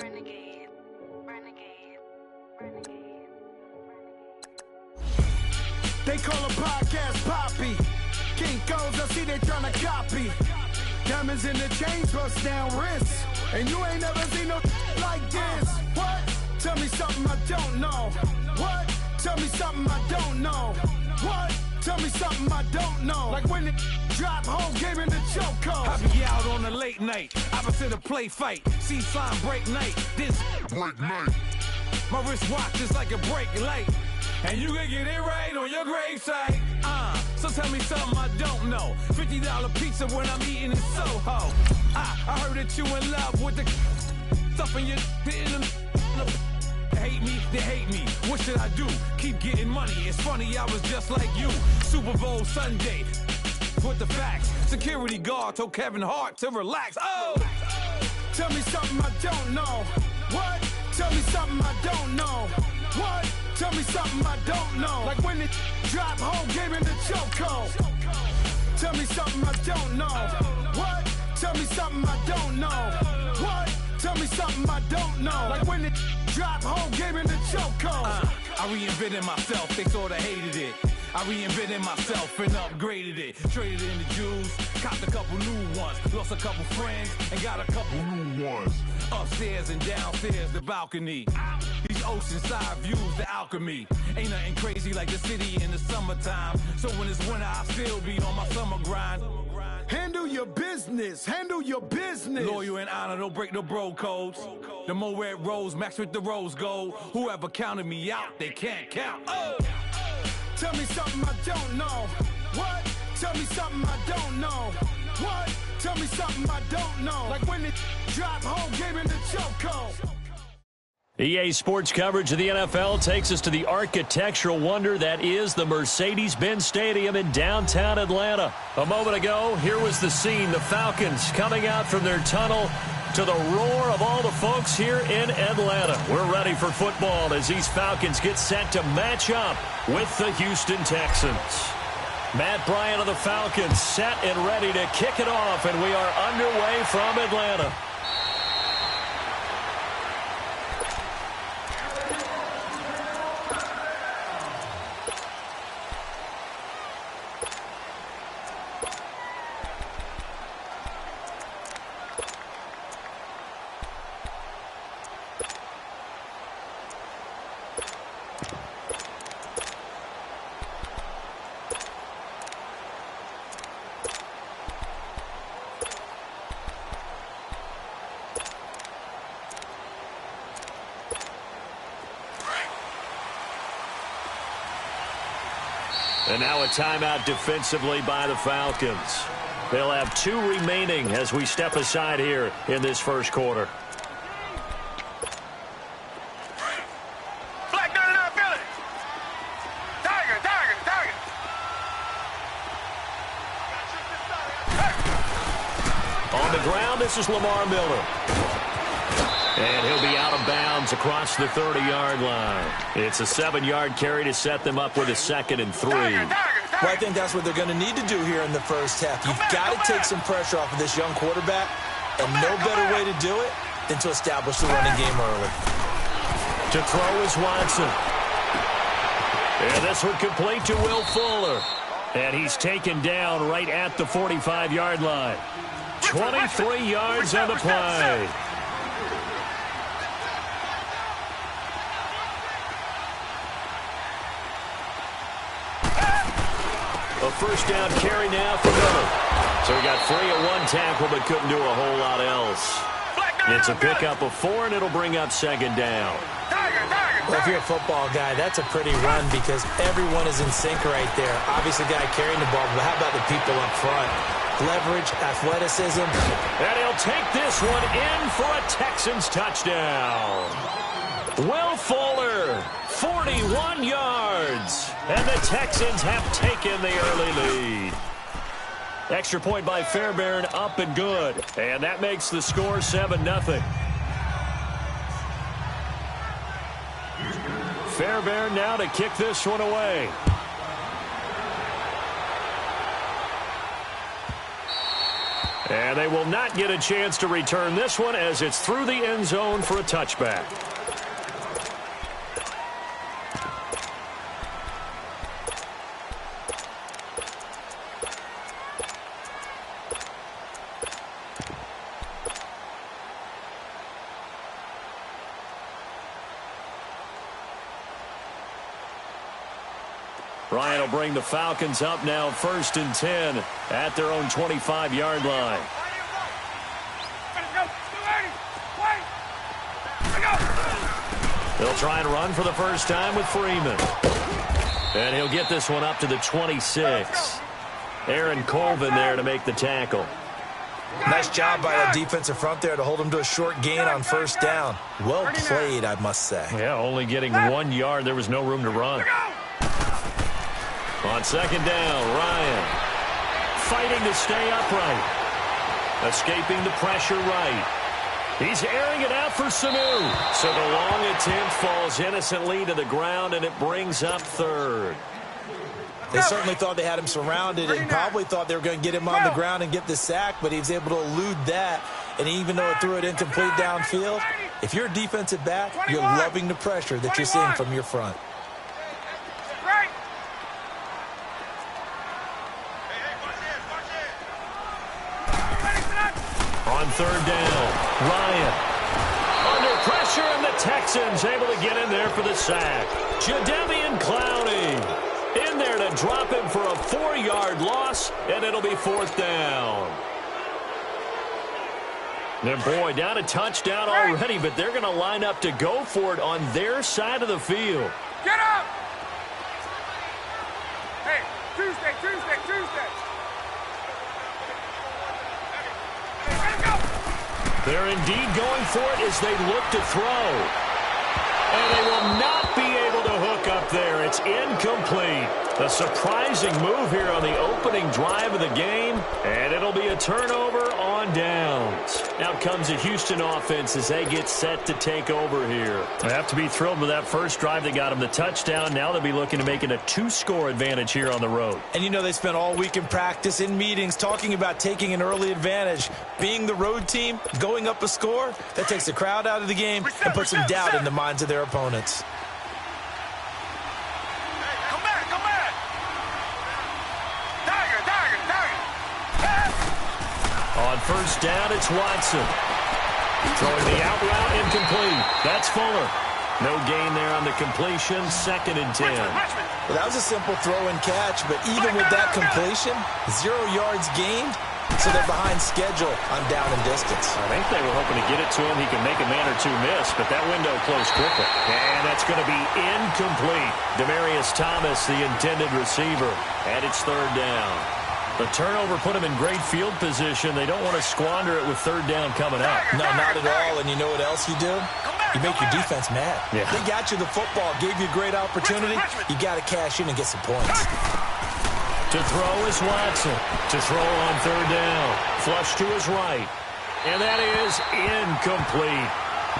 Renegade, renegade, renegade, They call a podcast Poppy. Kinkos, I see they tryna copy. Diamonds in the chains, bust down wrists. And you ain't never seen no like this. What? Tell me something I don't know. What? Tell me something I don't know. What? Tell me something I don't know. Like when it drop, whole game in the chokehold. I be out on a late night, opposite a play fight. See sign break night, this break night. My wristwatch is like a brake light. And you can get it right on your gravesite. So tell me something I don't know. $50 pizza when I'm eating in Soho. I heard that you in love with the stuff in your hate me, they hate me. What should I do? Keep getting money. It's funny, I was just like you. Super Bowl Sunday with the facts. Security guard told Kevin Hart to relax. Oh! Tell me something I don't know. What? Tell me something I don't know. What? Tell me something I don't know. Like when it drop, whole game in the chokehold. Tell me something I don't know. What? Tell me something I don't know. What? Tell me something I don't know. Like when it drop, whole game in the chokehold. I reinvented myself, they sorta hated it. I reinvented myself and upgraded it. Traded in the Jews, copped a couple new ones. Lost a couple friends and got a couple new ones. Upstairs and downstairs, the balcony. These oceanside views, the alchemy. Ain't nothing crazy like the city in the summertime. So when it's winter, I still be on my summer grind. Handle your business, handle your business. Loyal and honor, don't break no bro codes. The more red rose, max with the rose gold. Whoever counted me out, they can't count. Oh! Tell me something I don't know. What? Tell me something I don't know. What? Tell me something I don't know. Like when it drop, whole game in the chokehold. EA Sports coverage of the NFL takes us to the architectural wonder that is the Mercedes-Benz Stadium in downtown Atlanta. A moment ago, here was the scene. The Falcons coming out from their tunnel to the roar of all the folks here in Atlanta. We're ready for football as these Falcons get set to match up with the Houston Texans. Matt Bryant of the Falcons set and ready to kick it off, and we are underway from Atlanta. And now a timeout defensively by the Falcons. They'll have 2 remaining as we step aside here in this first quarter. Black 99 Philly. Tiger, Tiger, Tiger. On the ground, this is Lamar Miller. And he'll be out of bounds across the 30-yard line. It's a 7-yard carry to set them up with a 2nd and 3. Well, I think that's what they're going to need to do here in the first half. You've got to take some pressure off of this young quarterback, and no better way to do it than to establish the running game early. To throw is Watson. And this one complete to Will Fuller. And he's taken down right at the 45-yard line. 23 yards on the play. A first down carry now for Miller. So he got free of 1 tackle but couldn't do a whole lot else. It's a pickup of 4, and it'll bring up 2nd down. Well, if you're a football guy, that's a pretty run because everyone is in sync right there. Obviously, the guy carrying the ball, but how about the people up front? Leverage, athleticism. And he'll take this one in for a Texans touchdown. Will Fuller, 41 yards. And the Texans have taken the early lead. Extra point by Fairbairn, up and good. And that makes the score 7-0. Fairbairn now to kick this one away. And they will not get a chance to return this one as it's through the end zone for a touchback. Ryan will bring the Falcons up now 1st and 10 at their own 25-yard line. They'll try and run for the first time with Freeman. And he'll get this one up to the 26. Aaron Colvin there to make the tackle. Nice job by that defensive front there to hold him to a short gain on 1st down. Well played, I must say. Yeah, only getting 1 yard. There was no room to run. On 2nd down, Ryan fighting to stay upright. Escaping the pressure right. He's airing it out for Sanu. So the long attempt falls innocently to the ground, and it brings up 3rd. They certainly thought they had him surrounded and probably thought they were going to get him on the ground and get the sack, but he was able to elude that. And even though it threw it incomplete downfield, if you're a defensive back, you're loving the pressure that you're seeing from your front. On 3rd down, Ryan under pressure, and the Texans able to get in there for the sack. Jadeveon Clowney in there to drop him for a 4-yard loss, and it'll be 4th down. And boy, down a touchdown already, but they're going to line up to go for it on their side of the field. Get up! Hey, Tuesday. They're indeed going for it as they look to throw. And they will not be able to hook up there. It's incomplete. A surprising move here on the opening drive of the game, and it'll be a turnover on downs. Out comes the Houston offense as they get set to take over here. They have to be thrilled with that first drive. They got them the touchdown. Now they'll be looking to make it a 2-score advantage here on the road. And you know they spent all week in practice, in meetings, talking about taking an early advantage. Being the road team, going up a score, that takes the crowd out of the game and puts some doubt in the minds of their opponents. On 1st down, it's Watson. Throwing the out route, incomplete. That's Fuller. No gain there on the completion. 2nd and 10. Well, that was a simple throw and catch, but even with that completion, 0 yards gained, so they're behind schedule on down and distance. I think they were hoping to get it to him. He can make a man or two miss, but that window closed quickly. And that's going to be incomplete. Demaryius Thomas, the intended receiver, and it's 3rd down. The turnover put them in great field position. They don't want to squander it with 3rd down coming up. No, not at all. And you know what else you do? You make your defense mad. Yeah. They got you the football, gave you a great opportunity. You got to cash in and get some points. To throw is Watson. To throw on 3rd down. Flush to his right. And that is incomplete.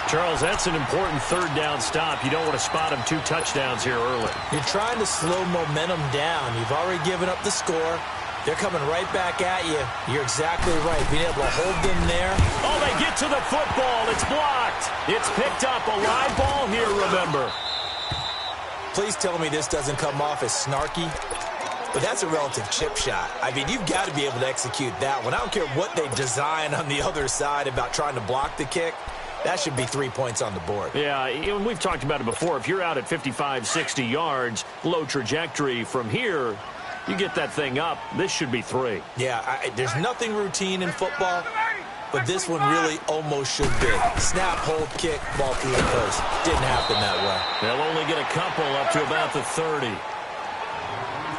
Charles, that's an important 3rd down stop. You don't want to spot him 2 touchdowns here early. You're trying to slow momentum down. You've already given up the score. They're coming right back at you. You're exactly right. Being able to hold them there. Oh, they get to the football. It's blocked. It's picked up. A live ball here, remember. Please tell me this doesn't come off as snarky. But that's a relative chip shot. I mean, you've got to be able to execute that one. I don't care what they design on the other side about trying to block the kick. That should be 3 points on the board. Yeah, we've talked about it before. If you're out at 55, 60 yards, low trajectory from here, you get that thing up, this should be 3. Yeah, there's nothing routine in football, but this one really almost should be. Snap, hold, kick, ball through the post. Didn't happen that way. They'll only get a couple up to about the 30.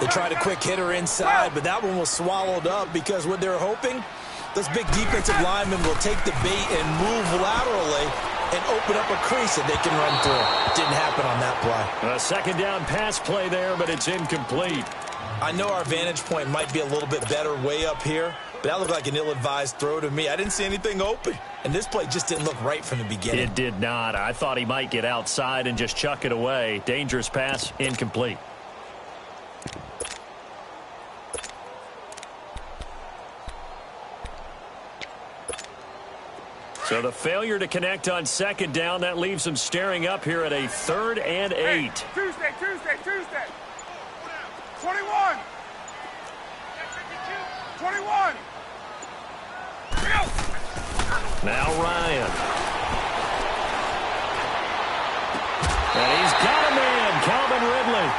They tried a quick hitter inside, but that one was swallowed up because what they're hoping, those big defensive linemen will take the bait and move laterally and open up a crease that they can run through. Didn't happen on that play. A 2nd down pass play there, but it's incomplete. I know our vantage point might be a little bit better way up here, but that looked like an ill-advised throw to me. I didn't see anything open, and this play just didn't look right from the beginning. It did not. I thought he might get outside and just chuck it away. Dangerous pass, incomplete. So the failure to connect on second down, that leaves them staring up here at a 3rd and 8. Hey, Tuesday. 21. 21. Now Ryan. And he's got a man, Calvin Ridley.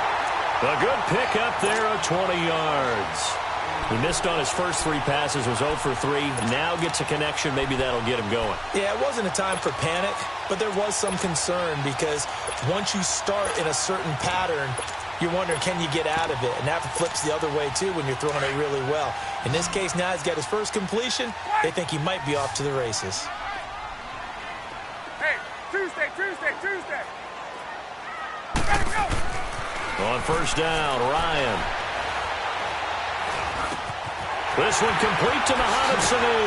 A good pickup there of 20 yards. He missed on his first 3 passes, was 0 for 3. Now gets a connection. Maybe that'll get him going. Yeah, it wasn't a time for panic, but there was some concern because once you start in a certain pattern, you're wondering, can you get out of it? And that flips the other way, too, when you're throwing it really well. In this case, now he's got his first completion. They think he might be off to the races. Hey, Tuesday. Gotta go. On first down, Ryan. This one complete to Mohamed Sanu.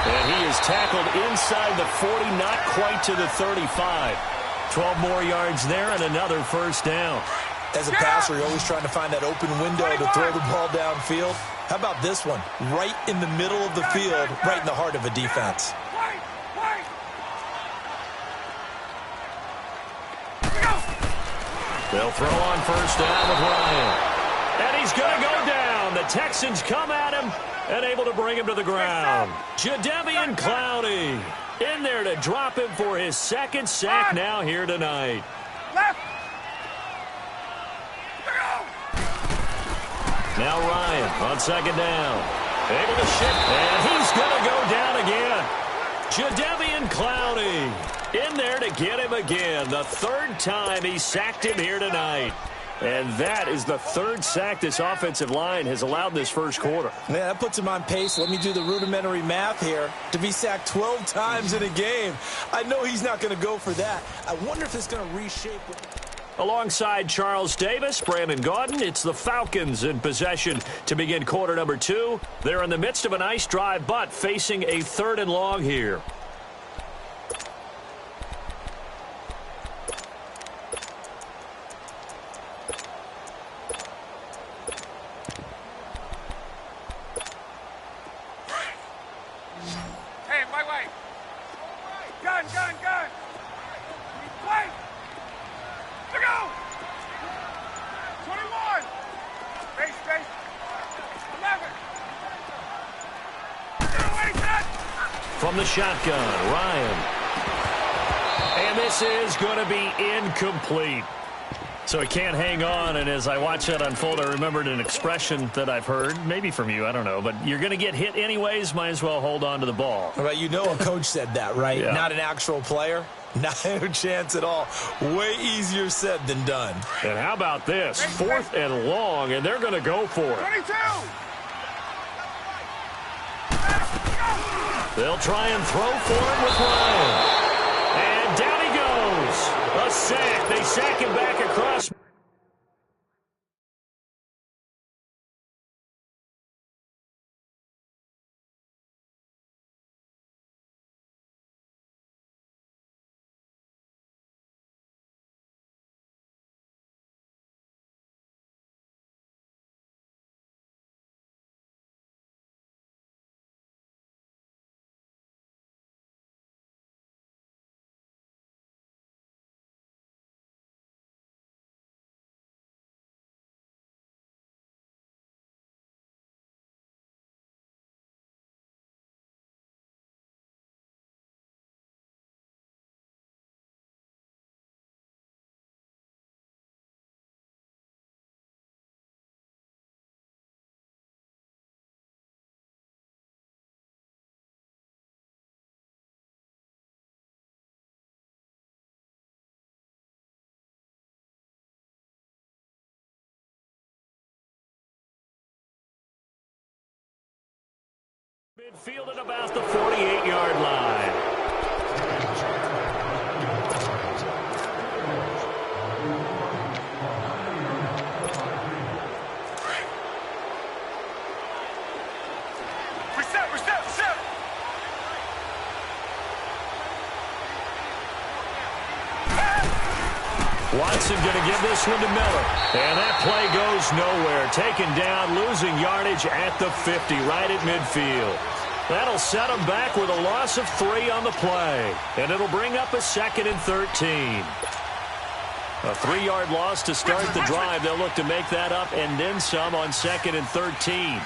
And he is tackled inside the 40, not quite to the 35. 12 more yards there and another first down. As a passer, you're always trying to find that open window to throw the ball downfield. How about this one? Right in the middle of the field, right in the heart of a defense. Wait. They'll throw on first down with Ryan. And he's going to go down. The Texans come at him and able to bring him to the ground. Jadeveon Clowney in there to drop him for his 2nd sack now here tonight. Left. Now Ryan on 2nd down. Able to shift, and he's going to go down again. Jadeveon Clowney in there to get him again. The 3rd time he sacked him here tonight. And that is the 3rd sack this offensive line has allowed this first quarter. Yeah, that puts him on pace. Let me do the rudimentary math here. To be sacked 12 times in a game, I know he's not going to go for that. I wonder if it's going to reshape it. Alongside Charles Davis, Brandon Gaudin, it's the Falcons in possession to begin quarter number 2. They're in the midst of a nice drive, but facing a 3rd and long here. Hey, wait. Gun. Wait. To go. 21. Base. 11. From the shotgun, Ryan. And this is going to be incomplete. So he can't hang on, and as I watch that unfold, I remembered an expression that I've heard, maybe from you, I don't know, but you're going to get hit anyways, might as well hold on to the ball. Right, you know a coach said that, right? Yeah. Not an actual player. Not a chance at all. Way easier said than done. And how about this? 4th and long, and they're going to go for it. 22. They'll try and throw for him with Ryan. And down he goes. A sack. They sack him back across. Midfield at about the 48-yard line. Reset. Watson going to give this one to Miller. And that play goes nowhere. Taken down, losing yardage at the 50, right at midfield. That'll set them back with a loss of 3 on the play. And it'll bring up a 2nd and 13. A 3-yard loss to start the drive. They'll look to make that up and then some on 2nd and 13.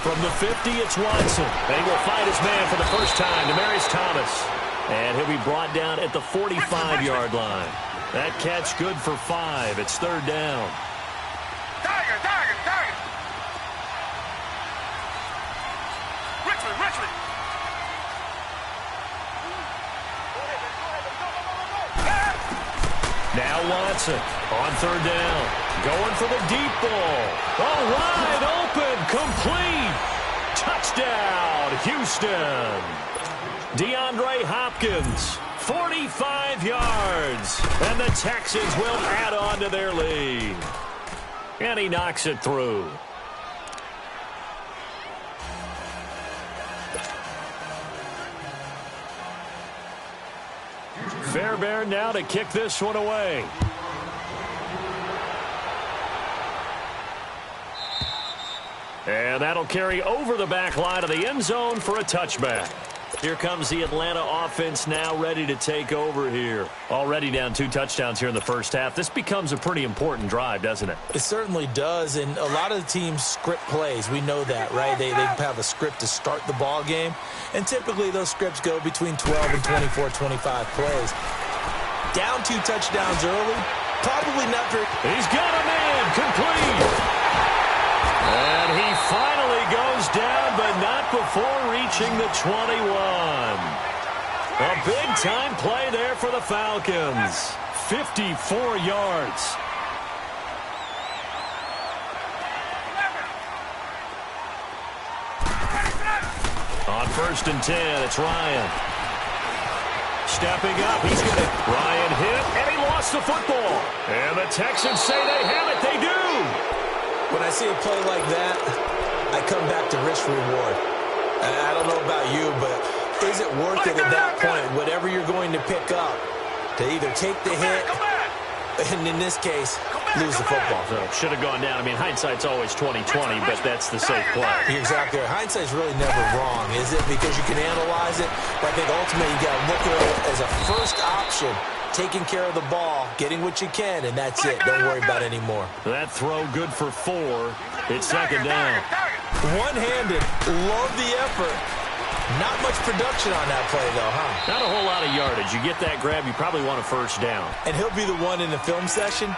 From the 50, it's Watson. And he will find his man for the first time, Demaryius Thomas. And he'll be brought down at the 45-yard line. That catch good for 5. It's 3rd down. Richmond. Now Watson on 3rd down. Going for the deep ball. Oh, wide open. Complete. Touchdown, Houston. DeAndre Hopkins, 45 yards. And the Texans will add on to their lead. And he knocks it through. Fairbairn now to kick this one away. And that'll carry over the back line of the end zone for a touchback. Here comes the Atlanta offense now ready to take over here. Already down 2 touchdowns here in the first half. This becomes a pretty important drive, doesn't it? It certainly does, and a lot of the teams script plays. We know that, right? They have a script to start the ball game, and typically those scripts go between 12 and 24, 25 plays. Down 2 touchdowns early, probably not very... He's got a man, complete. And he finally goes down, but not before reaching the 21. A big-time play there for the Falcons. 54 yards. On 1st and 10, it's Ryan. Stepping up, he's got it. Ryan hit, and he lost the football. And the Texans say they have it. They do. When I see a play like that, I come back to risk-reward. I don't know about you, but is it worth it at that point, whatever you're going to pick up, to either take the hit, and in this case, lose the football? So should have gone down. I mean, hindsight's always 20/20, but that's the safe play. You're exactly right. Hindsight's really never wrong, is it? Because you can analyze it, but I think ultimately you got to look at it as a first option. Taking care of the ball, getting what you can, and that's it. Don't worry about it anymore. That throw good for 4. It's 2nd down. One-handed. Love the effort. Not much production on that play, though, huh? Not a whole lot of yardage. You get that grab, you probably want a 1st down. And he'll be the one in the film session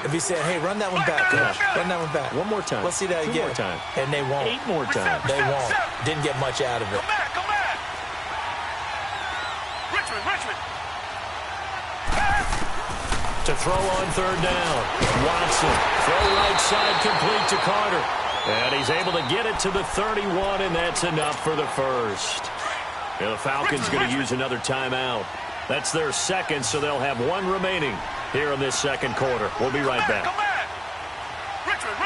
if he said, hey, run that one back, coach. Run that one back. One more time. Let's see that again. 2 more times. And they won't. 8 more times. They won't. Didn't get much out of it. Come back. Richmond. To throw on 3rd down. Watson. Throw right side complete to Carter. And he's able to get it to the 31, and that's enough for the first. And the Falcons going to use another timeout. That's their 2nd, so they'll have 1 remaining here in this 2nd quarter. We'll be right back. Richmond.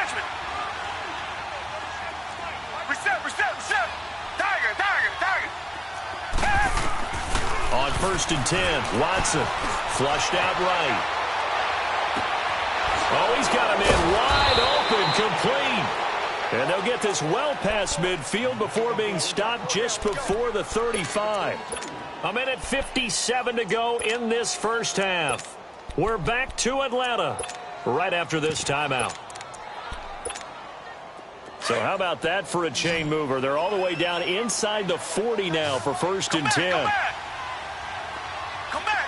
Reset. Tiger. On 1st and 10, Watson flushed out right. Oh, he's got him in wide open, complete. And they'll get this well past midfield before being stopped just before the 35. A minute 57 to go in this first half. We're back to Atlanta right after this timeout. So how about that for a chain mover? They're all the way down inside the 40 now for 1st and 10. Come back.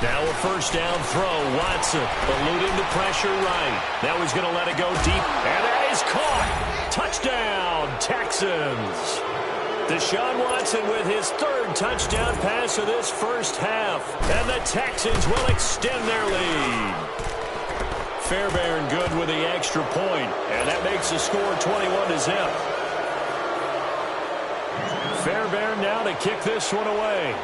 Now a 1st down throw. Watson eluding the pressure right. Now he's going to let it go deep. And that is caught. Touchdown, Texans. Deshaun Watson with his 3rd touchdown pass of this first half. And the Texans will extend their lead. Fairbairn good with the extra point. And that makes the score 21-0. Fairbairn now to kick this one away.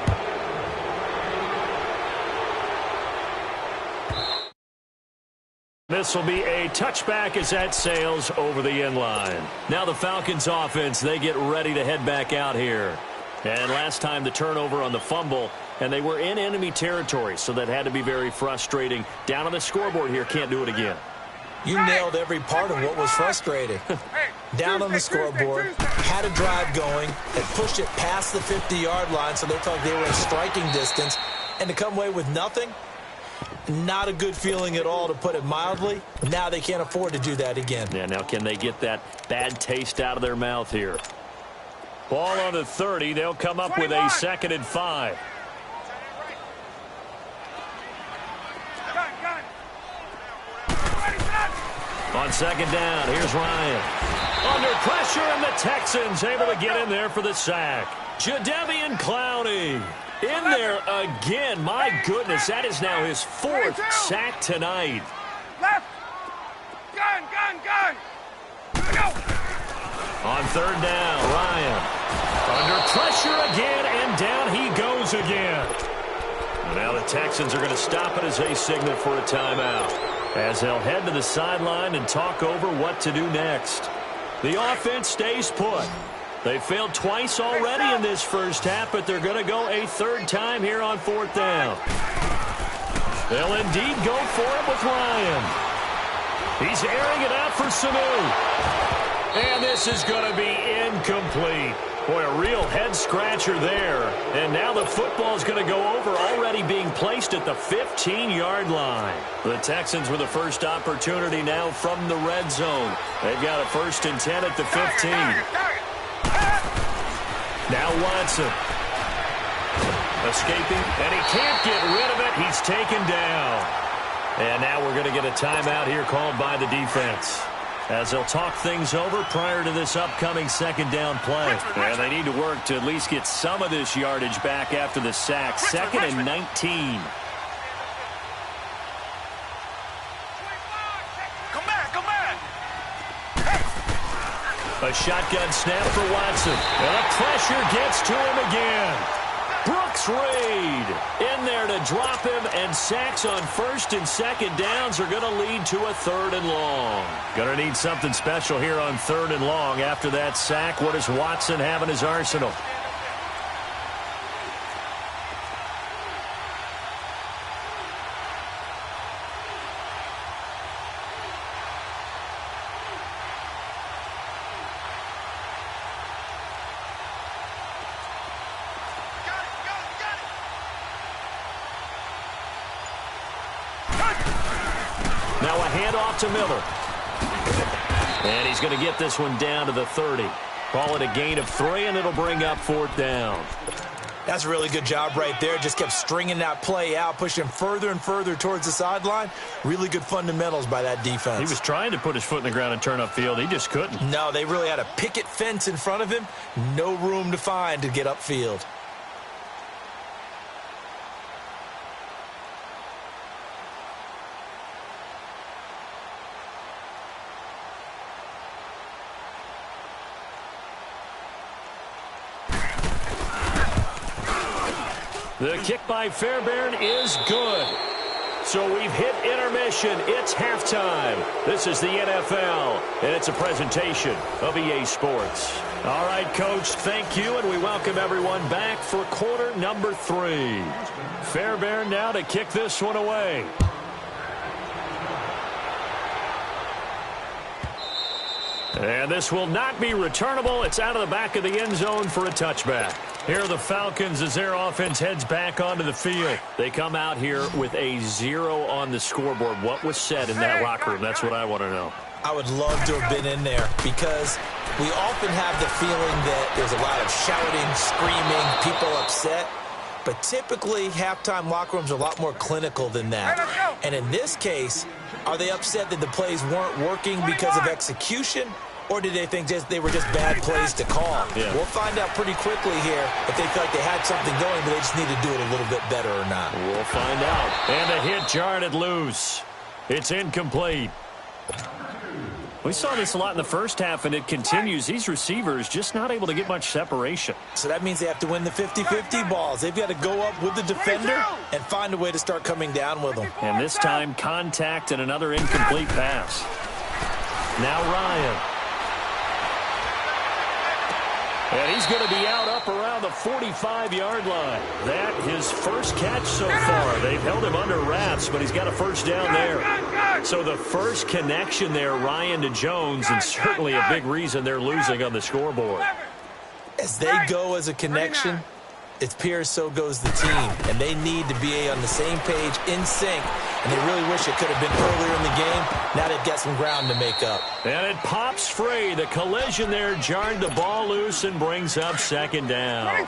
This will be a touchback as that sails over the end line. Now the Falcons offense, they get ready to head back out here. And last time the turnover on the fumble, and they were in enemy territory, so that had to be very frustrating. Down on the scoreboard here, can't do it again. You nailed every part of what was frustrating. Down on the scoreboard, had a drive going, and pushed it past the 50-yard line so they felt like they were in striking distance, and to come away with nothing, not a good feeling at all, to put it mildly. Now they can't afford to do that again. Yeah, now can they get that bad taste out of their mouth here? Ball on the 30. They'll come up with a 2nd and 5. On 2nd down, here's Ryan. Under pressure, and the Texans able to get in there for the sack. Jadeveon Clowney in there again. My goodness, that is now his 4th sack tonight. Left. Gun. Go. On 3rd down, Ryan. Under pressure again, and down he goes again. And now the Texans are going to stop it as they signal for a timeout, as they'll head to the sideline and talk over what to do next. The offense stays put. They failed twice already in this first half, but they're going to go a 3rd time here on 4th down. They'll indeed go for it with Ryan. He's airing it out for Sanu. And this is going to be incomplete. Boy, a real head-scratcher there. And now the football is going to go over, already being placed at the 15-yard line. The Texans with the first opportunity now from the red zone. They've got a 1st and 10 at the 15. Now Watson. Escaping, and he can't get rid of it. He's taken down. And now we're going to get a timeout here called by the defense, as they'll talk things over prior to this upcoming 2nd down play. And they need to work to at least get some of this yardage back after the sack. 2nd and 19. Come back. A shotgun snap for Watson. And the pressure gets to him again. Brooks Reed in there to drop him, and sacks on 1st and 2nd downs are going to lead to a 3rd and long. Going to need something special here on 3rd and long after that sack. What does Watson have in his arsenal? Now a handoff to Miller. And he's going to get this one down to the 30. Call it a gain of 3, and it'll bring up 4th down. That's a really good job right there. Just kept stringing that play out, pushing further and further towards the sideline. Really good fundamentals by that defense. He was trying to put his foot in the ground and turn upfield. He just couldn't. No, they really had a picket fence in front of him. No room to find to get upfield. The kick by Fairbairn is good. So we've hit intermission. It's halftime. This is the NFL, and it's a presentation of EA Sports. All right, Coach, thank you, and we welcome everyone back for quarter number 3. Fairbairn now to kick this one away. And this will not be returnable. It's out of the back of the end zone for a touchback. Here are the Falcons as their offense heads back onto the field. They come out here with a 0 on the scoreboard. What was said in that locker room? That's what I want to know. I would love to have been in there, because we often have the feeling that there's a lot of shouting, screaming, people upset. But typically, halftime locker rooms are a lot more clinical than that. And in this case, are they upset that the plays weren't working because of execution? Or did they think they were just bad plays to call? Yeah. We'll find out pretty quickly here if they feel like they had something going, but they just need to do it a little bit better or not. We'll find out. And the hit jarred it loose. It's incomplete. We saw this a lot in the first half, and it continues. These receivers just not able to get much separation. So that means they have to win the 50-50 balls. They've got to go up with the defender and find a way to start coming down with them. And this time, contact and another incomplete pass. Now Ryan. And he's going to be out up around the 45-yard line. That his first catch so far. They've held him under wraps, but he's got a first down there. So the first connection there, Ryan to Jones, and certainly a big reason they're losing on the scoreboard. As they go as a connection, it's Pierce, so goes the team. And they need to be on the same page, in sync. And they really wish it could have been earlier in the game. Now they've got some ground to make up. And it pops free. The collision there jarred the ball loose and brings up second down.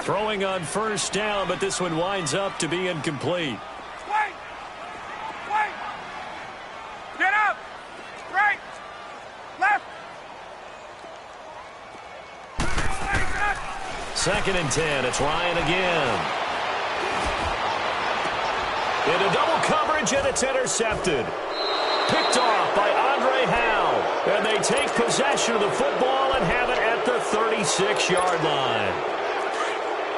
Throwing on first down, but this one winds up to be incomplete. Wait! Get up! Right! Left! Second and 10. It's Ryan again. Into double coverage, and it's intercepted. Picked off by Andre Howe. And they take possession of the football and have it at the 36-yard line.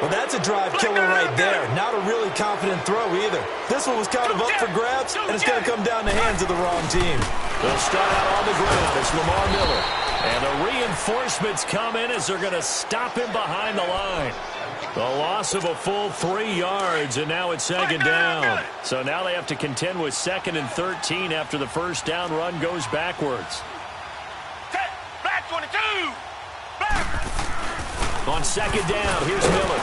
Well, that's a drive killer right there. Not a really confident throw either. This one was kind of up for grabs, and it's going to come down the hands of the wrong team. They'll start out on the ground. It's Lamar Miller. And the reinforcements come in as they're going to stop him behind the line. The loss of a full 3 yards, and now it's second down. So now they have to contend with 2nd and 13 after the first down run goes backwards. Back 22! Back! On second down, here's Miller.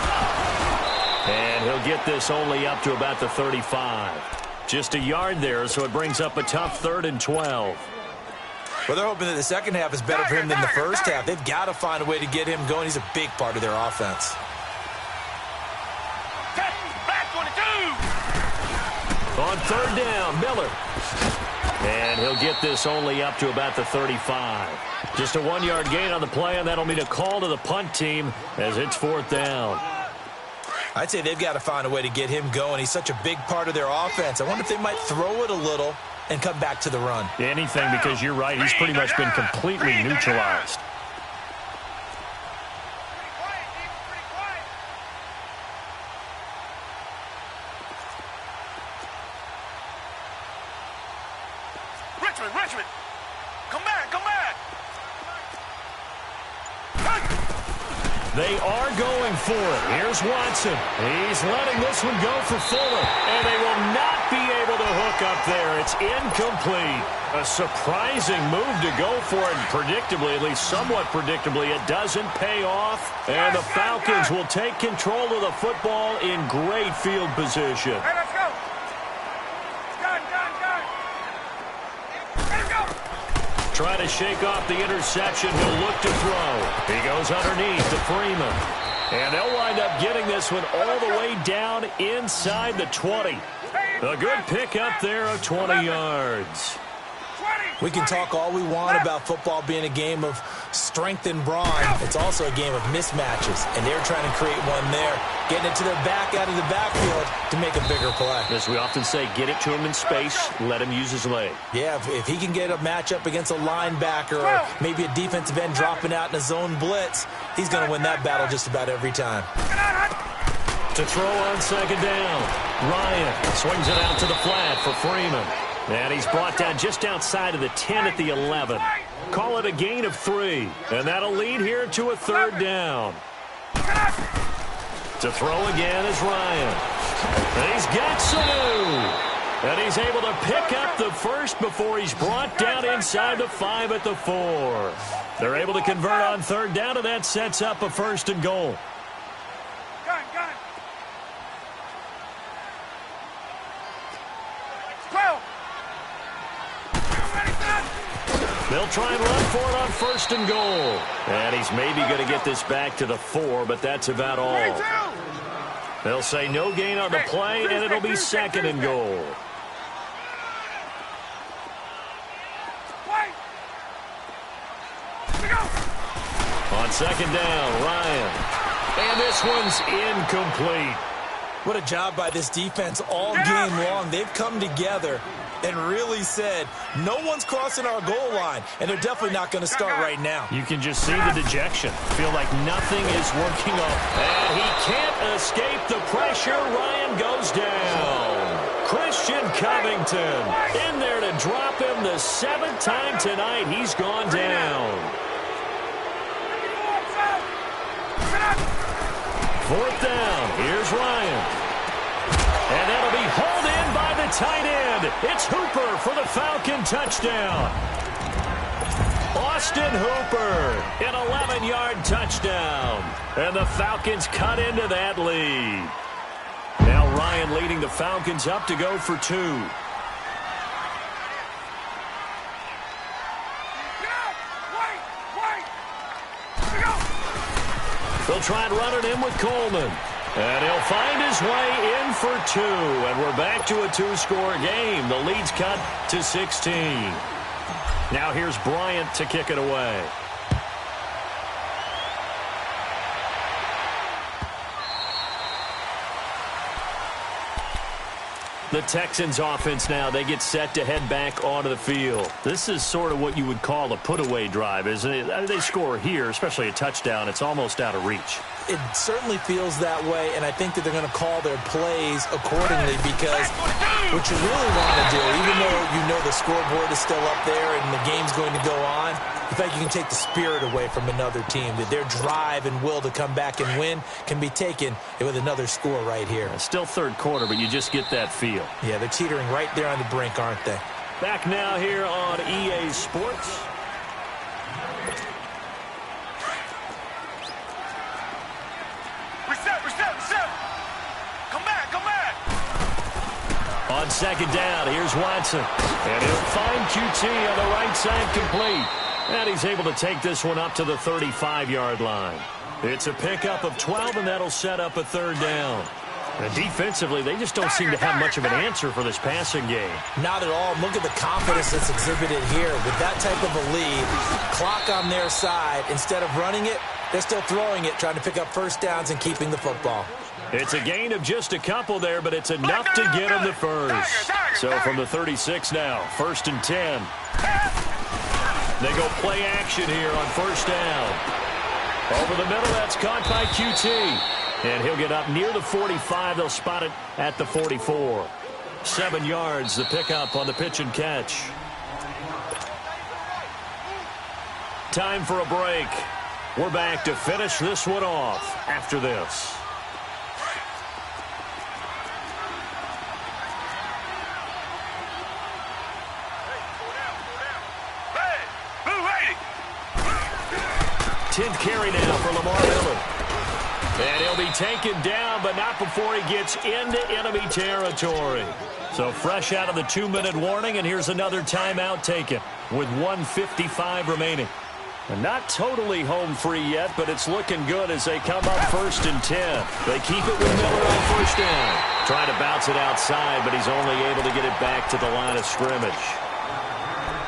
And he'll get this only up to about the 35. Just a yard there, so it brings up a tough 3rd and 12. Well, they're hoping that the second half is better for him than the first half. They've got to find a way to get him going. He's a big part of their offense. Back 22! On third down, Miller. And he'll get this only up to about the 35. Just a 1-yard gain on the play, and that'll mean a call to the punt team as it's 4th down. I'd say they've got to find a way to get him going. He's such a big part of their offense. I wonder if they might throw it a little and come back to the run. Anything, because you're right. He's pretty much been completely neutralized. Richmond! Come back! They are going for it. Here's Watson. He's letting this one go for Fuller. And they will not be able to hook up there. It's incomplete. A surprising move to go for it. Predictably, at least somewhat predictably, it doesn't pay off. And the Falcons will take control of the football in great field position. Hey, let's go! Gun! Let him go! Try to shake off the interception. He'll look to throw. He goes underneath to Freeman. And they'll wind up getting this one all the way down inside the 20. A good pickup there of 20 yards. We can talk all we want about football being a game of strength and brawn. It's also a game of mismatches, and they're trying to create one there, getting it to their back out of the backfield to make a bigger play. As we often say, get it to him in space, let him use his leg. Yeah, if he can get a matchup against a linebacker or maybe a defensive end dropping out in a zone blitz, he's going to win that battle just about every time. To throw on second down, Ryan swings it out to the flat for Freeman. And he's brought down just outside of the 10 at the 11. Call it a gain of 3. And that'll lead here to a 3rd down. To throw again is Ryan. And he's got Sanu. And he's able to pick up the first before he's brought down inside the 5 at the 4. They're able to convert on 3rd down, and that sets up a 1st and goal. Gun! They'll try and run for it on 1st and goal. And he's maybe going to get this back to the 4, but that's about all. They'll say no gain on the play, and it'll be 2nd and goal. On 2nd down, Ryan. And this one's incomplete. What a job by this defense all game long. They've come together and really said, no one's crossing our goal line, and they're definitely not going to start right now. You can just see the dejection. Feel like nothing is working up. And he can't escape the pressure. Ryan goes down. Christian Covington in there to drop him the 7th time tonight. He's gone down. 4th down. Here's Ryan. And that'll be hauled in by the tight end. It's Hooper for the Falcon touchdown. Austin Hooper, an 11-yard touchdown. And the Falcons cut into that lead. Now Ryan leading the Falcons up to go for 2. They'll try and run it in with Coleman. And he'll find his way in for 2. And we're back to a 2-score game. The lead's cut to 16. Now here's Bryant to kick it away. The Texans offense now, they get set to head back onto the field. This is sort of what you would call a put-away drive, isn't it? They score here, especially a touchdown. It's almost out of reach. It certainly feels that way, and I think that they're going to call their plays accordingly because what you really want to do, even though you know the scoreboard is still up there and the game's going to go on, in fact, you can take the spirit away from another team, that their drive and will to come back and win can be taken with another score right here. It's still third quarter, but you just get that feel. Yeah, they're teetering right there on the brink, aren't they? Back now here on EA Sports. Reset. Come back. On second down, here's Watson. And he'll find QT on the right side complete. And he's able to take this one up to the 35-yard line. It's a pickup of 12, and that'll set up a 3rd down. And defensively, they just don't seem to have much of an answer for this passing game. Not at all. Look at the confidence that's exhibited here. With that type of a lead, clock on their side, instead of running it, they're still throwing it, trying to pick up first downs and keeping the football. It's a gain of just a couple there, but it's enough to get them the first. So from the 36 now, 1st and 10. They go play action here on 1st down. Over the middle, that's caught by QT. And he'll get up near the 45. They'll spot it at the 44. 7 yards, the pickup on the pitch and catch. Time for a break. We're back to finish this one off after this. Tenth carry now for Lamar Miller. And he'll be taken down, but not before he gets into enemy territory. So fresh out of the 2-minute warning, and here's another timeout taken with 1:55 remaining. And not totally home free yet, but it's looking good as they come up 1st and 10. They keep it with Miller on 1st down. Trying to bounce it outside, but he's only able to get it back to the line of scrimmage.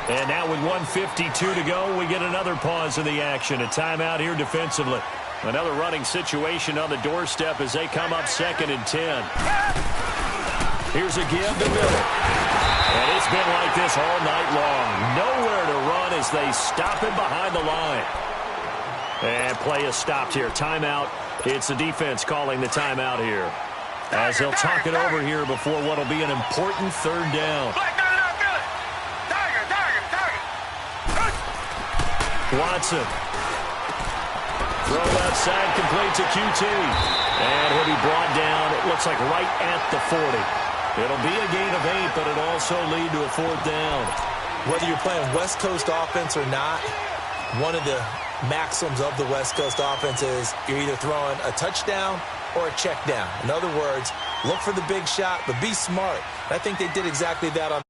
And now with 1:52 to go, we get another pause in the action. A timeout here defensively. Another running situation on the doorstep as they come up 2nd and 10. Here's a give to Miller. And it's been like this all night long. Nowhere to run as they stop him behind the line. And play is stopped here. Timeout. It's the defense calling the timeout here. As they'll talk it over here before what will be an important 3rd down. Watson. Throw left side complete to QT. And he'll be brought down, it looks like right at the 40. It'll be a gain of 8, but it'll also lead to a 4th down. Whether you're playing West Coast offense or not, one of the maxims of the West Coast offense is you're either throwing a touchdown or a check down. In other words, look for the big shot, but be smart. I think they did exactly that on